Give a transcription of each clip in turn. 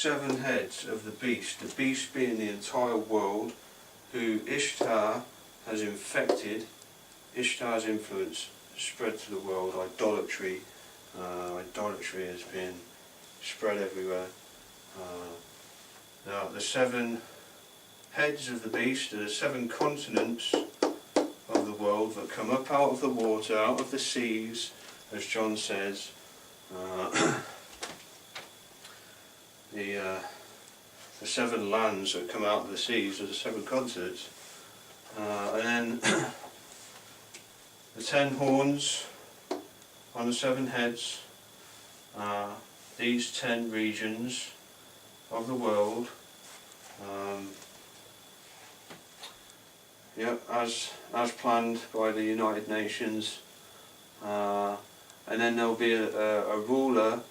7 heads of the beast being the entire world, who Ishtar has infected. Ishtar's influence spread to the world. Idolatry has been spread everywhere. Now the 7 heads of the beast are the 7 continents of the world that come up out of the water, out of the seas, as John says. The 7 lands that come out of the seas are the 7 continents. And then the 10 horns on the 7 heads are these 10 regions of the world. As planned by the United Nations. And then there'll be a ruler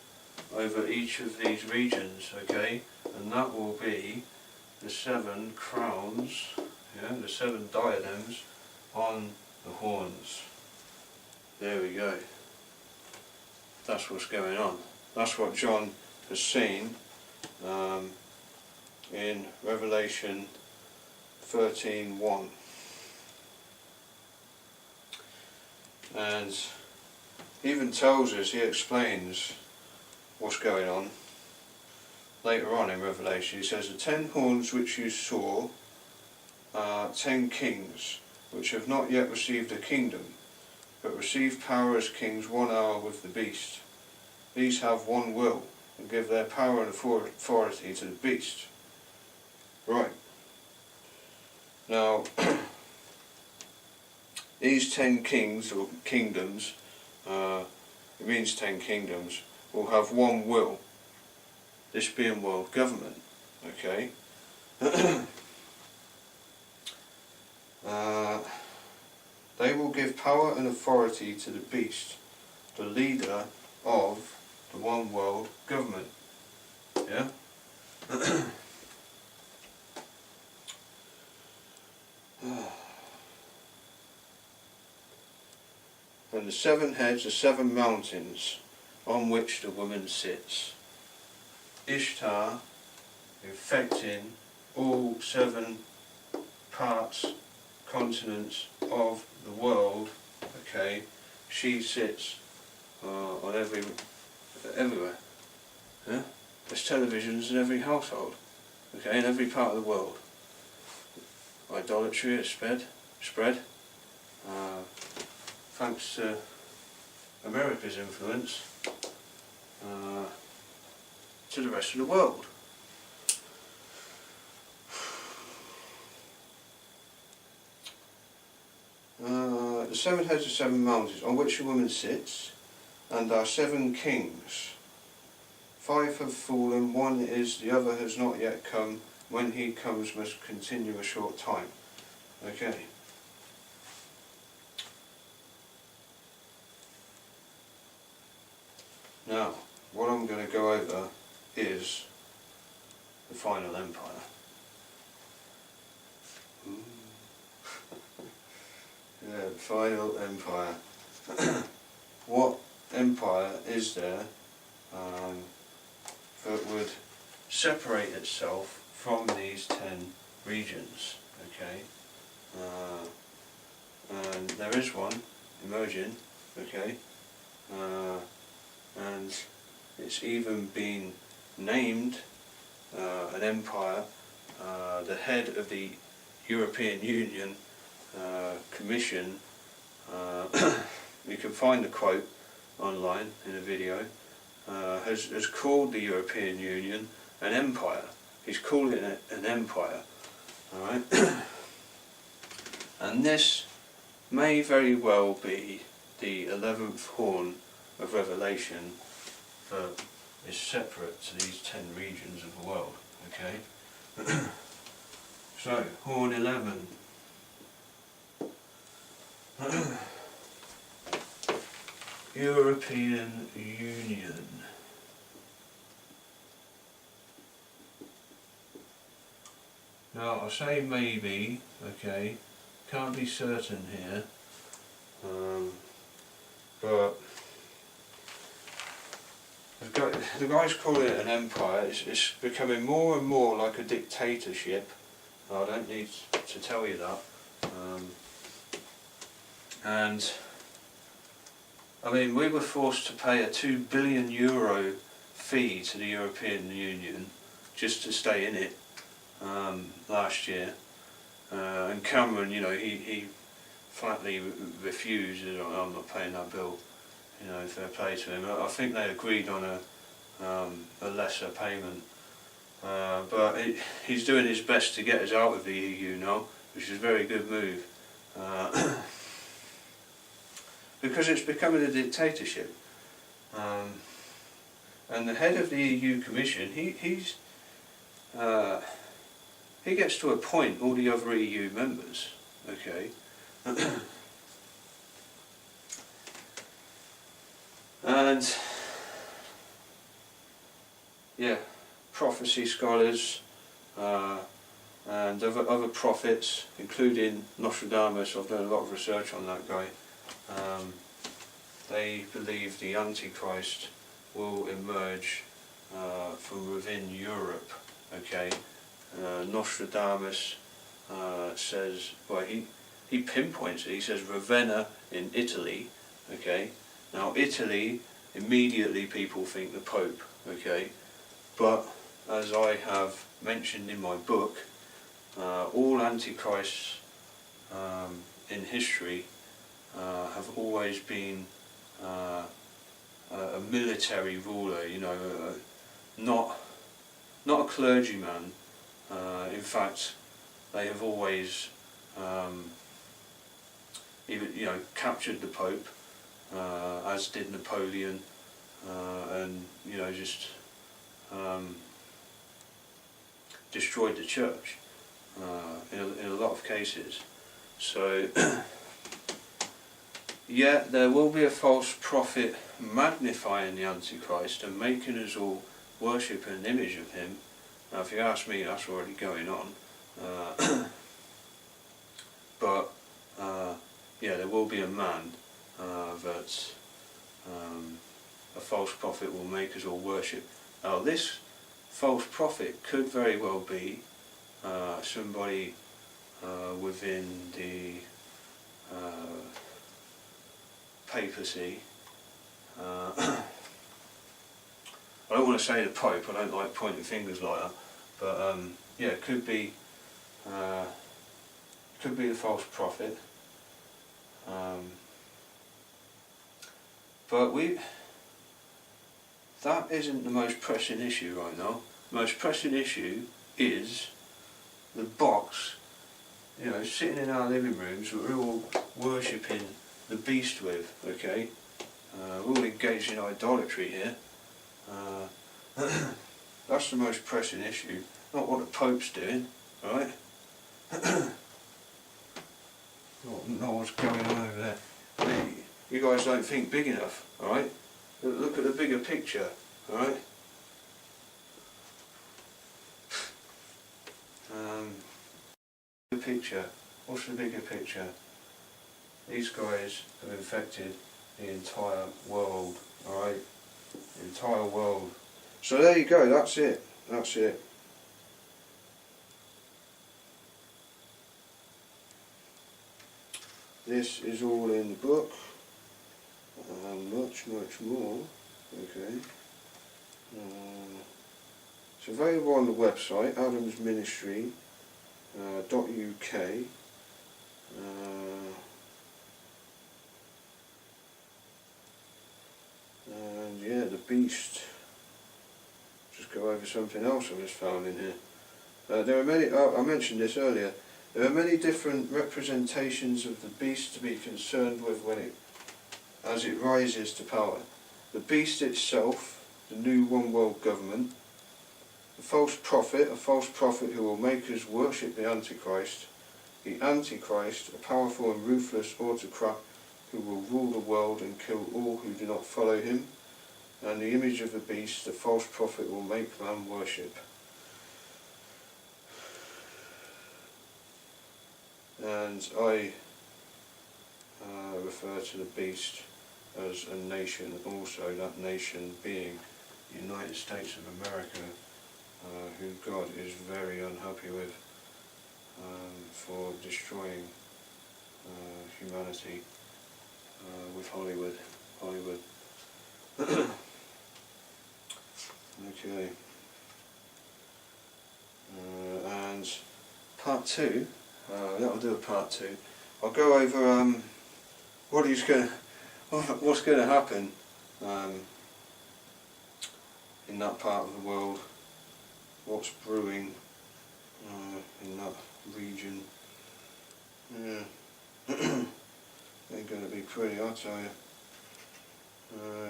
over each of these regions, okay, and that will be the 7 crowns, the 7 diadems on the horns. There we go. That's what's going on. That's what John has seen in Revelation 13:1. And he even tells us, he explains what's going on later on in Revelation. He says, the 10 horns which you saw are 10 kings, which have not yet received a kingdom, but receive power as kings 1 hour with the beast. These have one will, and give their power and authority to the beast. Right. Now, these 10 kings, or kingdoms, it means 10 kingdoms, will have one will, this being world government, okay? They will give power and authority to the beast, the leader of the one world government, yeah? And the 7 heads are 7 mountains on which the woman sits. Ishtar infecting all 7 parts, continents of the world, okay? She sits on everywhere. Yeah? There's televisions in every household, okay, in every part of the world. Idolatry has spread. Thanks to America's influence to the rest of the world. The 7 heads are 7 mountains on which a woman sits, and are 7 kings. 5 have fallen, 1 is, the other has not yet come. When he comes must continue a short time. Okay. Now, what I'm going to go over is the final empire. Yeah, final empire. What empire is there that would separate itself from these 10 regions? Okay, and there is one emerging. Okay, and it's even been named an empire. The head of the European Union Commission, you can find the quote online in a video, has called the European Union an empire. He's calling it an empire. Alright? And this may very well be the 11th horn of Revelation that is separate to these 10 regions of the world. Okay? So, horn 11. European Union. Now I say maybe, okay, can't be certain here, but the guys call it an empire. It's becoming more and more like a dictatorship. I don't need to tell you that. And I mean, we were forced to pay a €2 billion fee to the European Union just to stay in it last year. And Cameron, you know, he flatly refused. I'm not paying that bill. You know, fair play to him. I think they agreed on a lesser payment. But he's doing his best to get us out of the EU now, which is a very good move. Because it's becoming a dictatorship. And the head of the EU Commission, he gets to appoint all the other EU members, okay? And yeah, prophecy scholars and other prophets, including Nostradamus. I've done a lot of research on that guy. They believe the Antichrist will emerge from within Europe. Okay, Nostradamus says, well, he pinpoints it. He says Ravenna in Italy. Okay, now Italy, immediately people think the Pope. Okay, but as I have mentioned in my book, all antichrists in history have always been a military ruler, you know, not a clergyman. In fact, they have always even, you know, captured the Pope, as did Napoleon, and, you know, just destroyed the church in a lot of cases. So yeah, there will be a false prophet magnifying the Antichrist and making us all worship an image of him. Now, if you ask me, that's already going on. But yeah, there will be a man that a false prophet will make us all worship. Now, this false prophet could very well be somebody within the papacy. I don't want to say the Pope. I don't like pointing fingers like that. But yeah, it could be the false prophet. But that isn't the most pressing issue right now. The most pressing issue is the box, you know, sitting in our living rooms that we're all worshipping the beast with, okay? We're all engaged in idolatry here. That's the most pressing issue, not what the Pope's doing, right? Not what's going on over there. I mean, you guys don't think big enough, alright? Look at the bigger picture, alright? The picture. What's the bigger picture? These guys have infected the entire world, alright? The entire world. So there you go, that's it. That's it. This is all in the book, and much more, okay. It's available on the website, adamsministry.uk. And yeah, the beast. Just go over something else I just found in here. There are many, I mentioned this earlier, there are many different representations of the beast to be concerned with as it rises to power. The beast itself, the new one world government, the false prophet, a false prophet who will make us worship the Antichrist, the Antichrist, a powerful and ruthless autocrat who will rule the world and kill all who do not follow him, and the image of the beast, the false prophet will make man worship. And I refer to the beast as a nation also, that nation being United States of America, who God is very unhappy with for destroying humanity with Hollywood. Okay. And part 2, that'll do a part 2. I'll go over what's going to happen in that part of the world, what's brewing in that region. Yeah. They're going to be pretty, I'll tell you.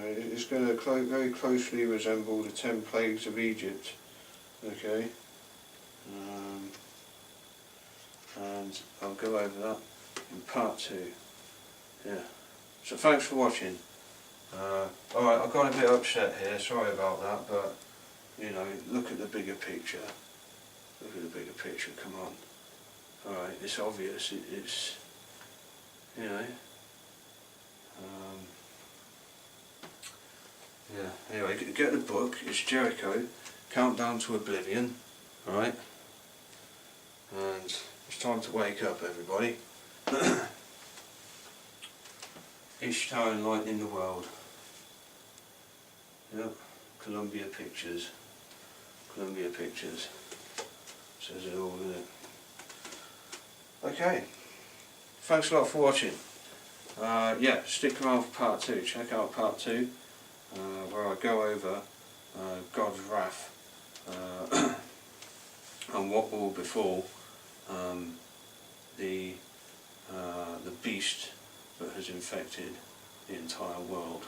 It's going to very closely resemble the 10 plagues of Egypt. Okay. And I'll go over that in part 2. Yeah. So thanks for watching. Alright, I got a bit upset here, sorry about that, but you know, look at the bigger picture. Look at the bigger picture, come on. Alright, it's obvious, it's, you know. Yeah, anyway, get the book, it's Jericho, Countdown to Oblivion, alright? And it's time to wake up, everybody. Ishtar Enlightening the World. Yep, Columbia Pictures. Columbia Pictures. Says it all, doesn't it? Okay. Thanks a lot for watching. Yeah, stick around for part 2. Check out part 2, where I go over God's wrath and what will befall the beast that has infected the entire world.